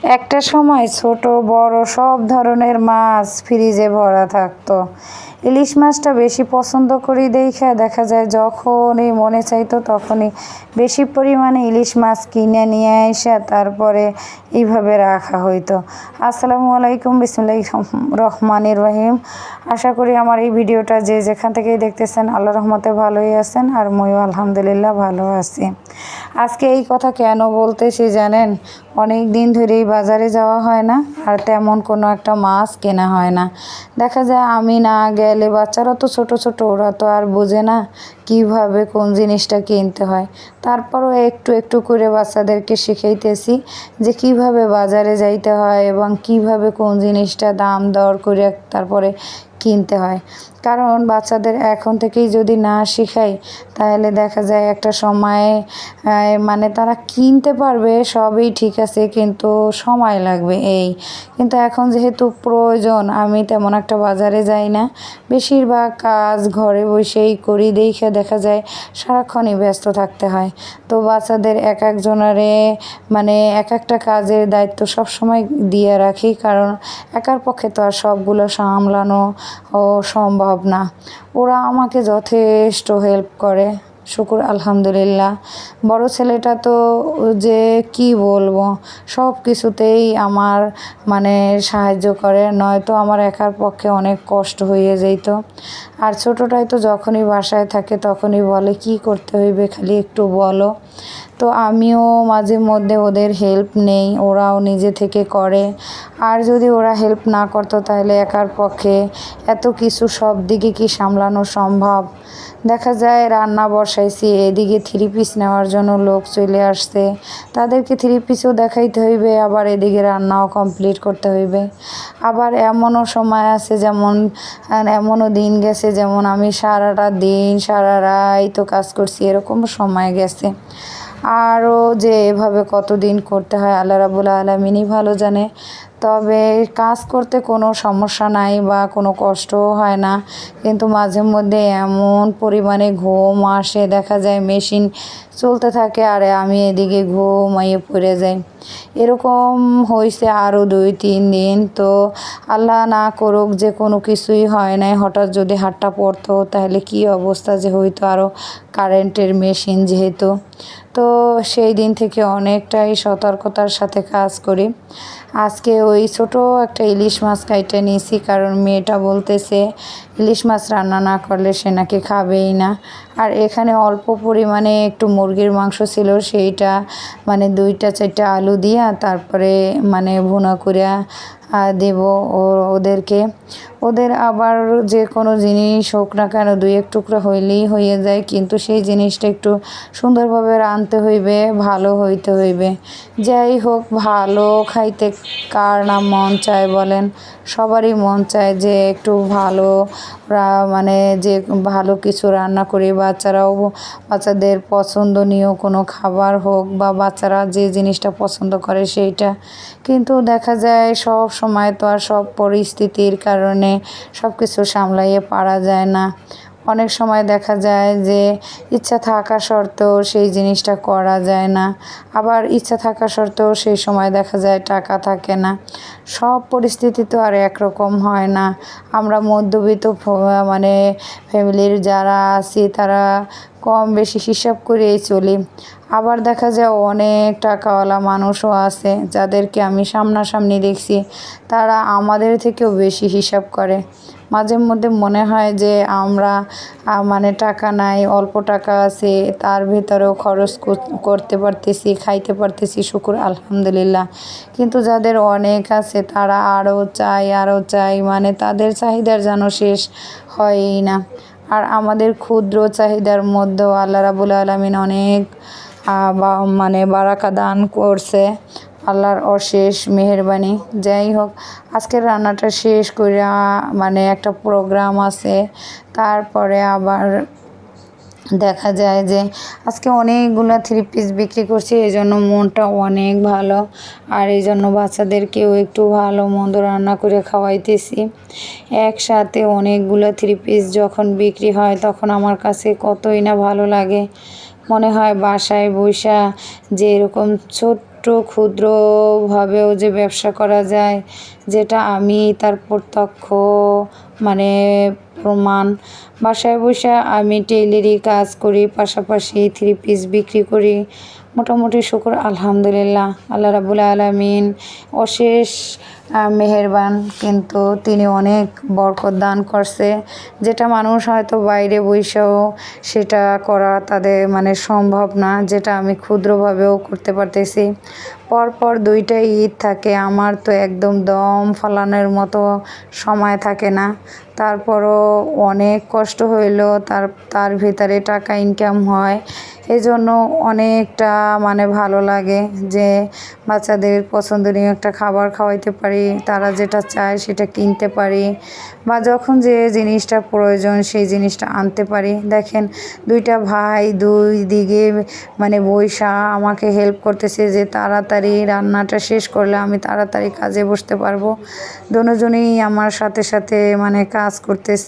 একটা সময় ছোট বড় সব ধরনের মাছ ফ্রিজে ভরা থাকতো। ইলিশ মাছটা বেশি পছন্দ করি দেখা যায় যখনই মনে চাইতো তখনই বেশি পরিমাণে ইলিশ মাছ কিনে নিয়ে এসে তারপরে এইভাবে রাখা হইতো। আসসালামু আলাইকুম, বিসমিল্লাহির রহমানির রহিম। আশা করি আমার এই ভিডিওটা যে যেখান থেকেই দেখতেছেন আল্লাহর রহমতে ভালোই আছেন, আর ময়ও আলহামদুলিল্লাহ ভালো আছি। আজকে এই কথা কেন বলতেছি জানেন? অনেক দিন ধরেই বাজারে যাওয়া হয় না, আর তেমন কোনো একটা মাছ কেনা হয় না। দেখা যায় আমি না গেলে বাচ্চারা তো ছোট ছোট, ওরা তো আর বোঝে না কিভাবে কোন জিনিসটা কিনতে হয়। তারপরও একটু একটু করে বাচ্চাদেরকে শিখাইতেছি যে কিভাবে বাজারে যাইতে হয় এবং কিভাবে কোন জিনিসটা দাম দর করে তারপরে কিনতে হয়। কারণ বাচ্চাদের এখন থেকেই যদি না শিখাই তাহলে দেখা যায় একটা সময়ে মানে তারা কিনতে পারবে সবই ঠিক আছে, কিন্তু সময় লাগবে এই। কিন্তু এখন যেহেতু প্রয়োজন, আমি তেমন একটা বাজারে যাই না, বেশিরভাগ কাজ ঘরে বসেই করি দেখা যায় সারাক্ষণই ব্যস্ত থাকতে হয়। তো বাচ্চাদের এক একজনারে মানে এক একটা কাজের দায়িত্ব সবসময় দিয়ে রাখি, কারণ একার পক্ষে তো আর সবগুলো সামলানো সম্ভব না। ওরা আমাকে যথেষ্ট হেল্প করে, শুকুর আলহামদুলিল্লাহ। বড় ছেলেটা তো যে কি বলবো, সব কিছুতেই আমার মানে সাহায্য করে, নয়তো আমার একার পক্ষে অনেক কষ্ট হয়ে যেত। আর ছোটোটাই তো যখনই বাসায় থাকে তখনই বলে কি করতে হইবে, খালি একটু বলো। তো আমিও মাঝে মধ্যে ওদের হেল্প নেই, ওরাও নিজে থেকে করে। আর যদি ওরা হেল্প না করতো তাহলে একার পক্ষে এত কিছু সব দিকে কি সামলানো সম্ভব? দেখা যায় রান্না বসাইছি, এদিকে 3 পিস নেওয়ার জন্য লোক চলে আসছে, তাদেরকে 3 পিসও দেখাইতে হইবে, আবার এদিকে রান্নাও কমপ্লিট করতে হইবে। আবার এমনও সময় আছে যেমন এমনও দিন গেছে যেমন আমি সারাটা দিন সারা রাত তো কাজ করছি, এরকম সময় গেছে। আরও যে এভাবে কতদিন করতে হয় আল্লাহ রাব্বুল আলামিনই ভালো জানে। তবে কাজ করতে কোনো সমস্যা নাই বা কোনো কষ্টও হয় না, কিন্তু মাঝে মধ্যে এমন পরিমাণে ঘুম আসে, দেখা যায় মেশিন চলতে থাকে আর আমি এদিকে ঘুমাইয়ে পড়ে যাই। এরকম হয়েছে আরও 2-3 দিন। তো আল্লাহ না করুক যে কোনো কিছুই হয় নাই, হঠাৎ যদি হাতটা পড়তো তাহলে কি অবস্থা যে হইতো, আরও কারেন্টের মেশিন যেহেতু। তো সেই দিন থেকে অনেকটাই সতর্কতার সাথে কাজ করি। আজকে ওই ছোট একটা ইলিশ মাছ কাইটে নিয়েছি, কারণ মেয়েটা বলতেছে ইলিশ মাছ রান্না না করলে সে নাকি খাবেই না। আর এখানে অল্প পরিমাণে একটু মুরগির মাংস ছিল, সেইটা মানে 2-4টা আলু দিয়া তারপরে মানে ভুনা করিয়া দেব ওদেরকে। ওদের আবার যে কোনো জিনিস হোক না কেন 2-1 টুকরা হইলেই হয়ে যায়, কিন্তু সেই জিনিসটা একটু সুন্দরভাবে রাঁধতে হইবে, ভালো হইতে হইবে। যাই হোক, ভালো খাইতে কার না মন চায় বলেন? সবারই মন চায় যে একটু ভালো মানে যে ভালো কিছু রান্না করি, বাচ্চাদের পছন্দনীয় কোনো খাবার হোক বা বাচ্চারা যে জিনিসটা পছন্দ করে সেইটা। কিন্তু দেখা যায় সব সময় তো আর সব পরিস্থিতির কারণে সব কিছু সামলাইয়ে পারা যায় না। অনেক সময় দেখা যায় যে ইচ্ছা থাকা সত্ত্বেও সেই জিনিসটা করা যায় না, আবার ইচ্ছা থাকা সত্ত্বেও সেই সময় দেখা যায় টাকা থাকে না। সব পরিস্থিতি তো আর একরকম হয় না। আমরা মধ্যবিত্ত মানে ফ্যামিলির যারা আছি তারা কম বেশি হিসাব করেই চলি। আবার দেখা যায় অনেক টাকাওয়ালা মানুষও আছে যাদেরকে আমি সামনাসামনি দেখছি, তারা আমাদের থেকেও বেশি হিসাব করে। মাঝে মধ্যে মনে হয় যে আমরা মানে টাকা নাই, অল্প টাকা আছে, তার ভিতরেও খরচ করতে পারতেছি, খাইতে পারতেছি, শুকুর আলহামদুলিল্লাহ। কিন্তু যাদের অনেক আছে তারা আরও চাই, মানে তাদের চাহিদার যেন শেষ হয়ই না। আর আমাদের ক্ষুদ্র চাহিদার মধ্যেও আল্লাহ রাব্বুল আলামিন অনেক মানে বারাকা দান করছে, আল্লাহর অশেষ মেহেরবানি। যাই হোক, আজকের রান্নাটা শেষ করে মানে একটা প্রোগ্রাম আছে, তারপরে আবার দেখা যায় যে আজকে অনেকগুলো 3 পিস বিক্রি করছি, এই জন্য মনটা অনেক ভালো। আর এই জন্য বাচ্চাদেরকেও একটু ভালো মন্দ রান্না করে খাওয়াইতেছি। একসাথে অনেকগুলো 3 পিস যখন বিক্রি হয় তখন আমার কাছে কতই না ভালো লাগে। মনে হয় বাসায় বইসা যে এরকম ছোট্ট ছোট্ট ক্ষুদ্রভাবেও যে ব্যবসা করা যায়, যেটা আমি তার প্রত্যক্ষ মানে প্রমাণ। বাসায় বসে আমি টেইলারি কাজ করি, পাশাপাশি 3 পিস বিক্রি করি। মোটামুটি শুকর আলহামদুলিল্লাহ, আল্লাহ রাব্বুল আলামিন অশেষ মেহেরবান, কিন্তু তিনি অনেক বরকত দান করছে, যেটা মানুষ হয়তো বাইরে বইসেও সেটা করা তাদের মানে সম্ভব না, যেটা আমি ক্ষুদ্রভাবেও করতে পারতেছি। পরপর 2টা ঈদ থাকে, আমার তো একদম দম ফালানোর মতো সময় থাকে না। তারপরও অনেক কষ্ট হইলেও তার ভিতরে টাকা ইনকাম হয়। এজন্য অনেকটা মানে ভালো লাগে যে বাচ্চাদের পছন্দনীয় একটা খাবার খাওয়াইতে পারি, তারা যেটা চায় সেটা কিনতে পারি, বা যখন যে জিনিসটা প্রয়োজন সেই জিনিসটা আনতে পারি। দেখেন 2টা ভাই 2 দিকে মানে বইসা আমাকে হেল্প করতেছে যে তাড়াতাড়ি রান্নাটা শেষ করলে আমি তাড়াতাড়ি কাজে বসতে পারবো। দুজনেই আমার সাথে সাথে মানে কাজ করতেছে।